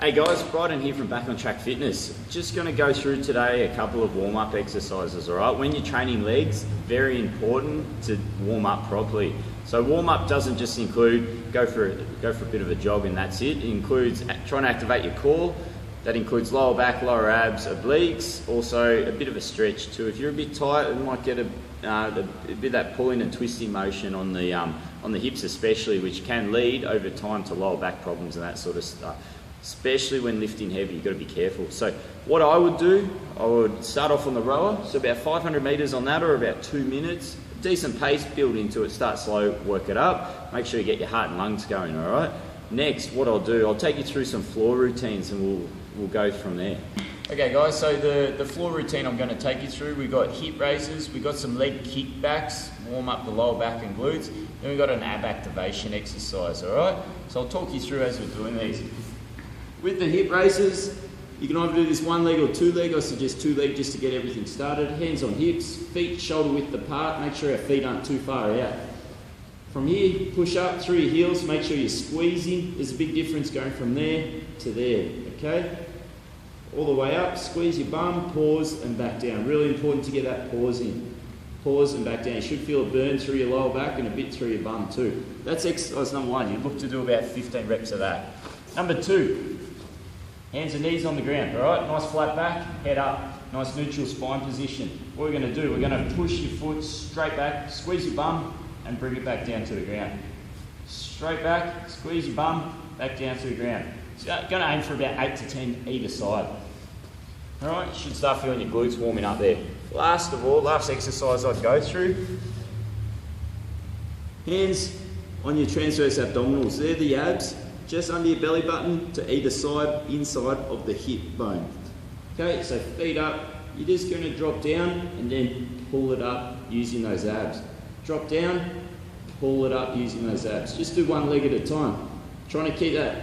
Hey guys, Bryden here from Back on Track Fitness. Just going to go through today a couple of warm-up exercises, alright? When you're training legs, very important to warm up properly. So warm-up doesn't just include go for a bit of a jog and that's it. It includes trying to activate your core. That includes lower back, lower abs, obliques, also a bit of a stretch too. If you're a bit tight, you might get a bit of that pulling and twisting motion on the hips especially, which can lead over time to lower back problems and that sort of stuff. Especially when lifting heavy, you've got to be careful. So what I would do, I would start off on the rower, so about 500 meters on that or about 2 minutes. Decent pace, build into it, start slow, work it up. Make sure you get your heart and lungs going, all right? Next, what I'll do, I'll take you through some floor routines and we'll go from there. Okay guys, so the floor routine I'm going to take you through, we've got hip raises, we've got some leg kickbacks, warm up the lower back and glutes, then we've got an ab activation exercise, all right? So I'll talk you through as we're doing these. With the hip raises, you can either do this one leg or two leg. I suggest two leg just to get everything started. Hands on hips, feet shoulder width apart. Make sure our feet aren't too far out. From here, push up through your heels. Make sure you're squeezing. There's a big difference going from there to there, okay? All the way up, squeeze your bum, pause and back down. Really important to get that pause in. Pause and back down. You should feel a burn through your lower back and a bit through your bum too. That's exercise number one. You look to do about 15 reps of that. Number two, hands and knees on the ground, all right? Nice flat back, head up, nice neutral spine position. What we're going to do, we're going to push your foot straight back, squeeze your bum, and bring it back down to the ground. Straight back, squeeze your bum, back down to the ground. So you're going to aim for about 8 to 10 either side. All right, you should start feeling your glutes warming up there. Last of all, last exercise I'd go through, hands on your transverse abdominals. They're the abs, just under your belly button to either side, inside of the hip bone. Okay, so feet up, you're just going to drop down and then pull it up using those abs. Drop down, pull it up using those abs. Just do one leg at a time. Trying to keep that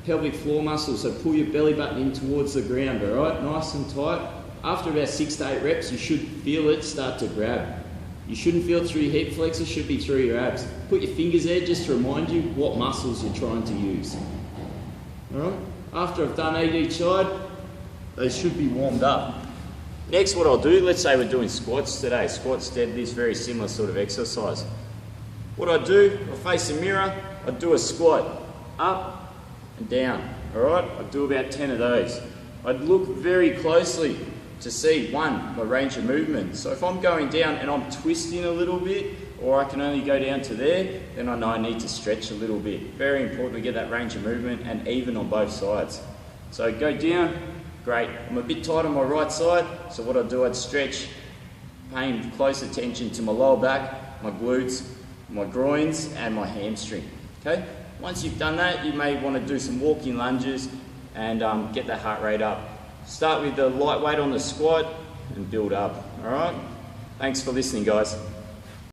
pelvic floor muscle, so pull your belly button in towards the ground, all right? Nice and tight. After about 6 to 8 reps, you should feel it start to grab. You shouldn't feel it through your hip flexors, should be through your abs. Put your fingers there just to remind you what muscles you're trying to use. Alright? After I've done 8 each side, they should be warmed up. Next, what I'll do, let's say we're doing squats today. Squats, deadlifts, very similar sort of exercise. What I do, I face the mirror, I do a squat, up and down. Alright? I do about 10 of those. I'd look very closely to see, one, my range of movement. So if I'm going down and I'm twisting a little bit, or I can only go down to there, then I know I need to stretch a little bit. Very important to get that range of movement and even on both sides. So go down, great. I'm a bit tight on my right side, so what I do, I'd stretch, paying close attention to my lower back, my glutes, my groins, and my hamstring, okay? Once you've done that, you may want to do some walking lunges and get that heart rate up. Start with the lightweight on the squat and build up, all right? Thanks for listening, guys.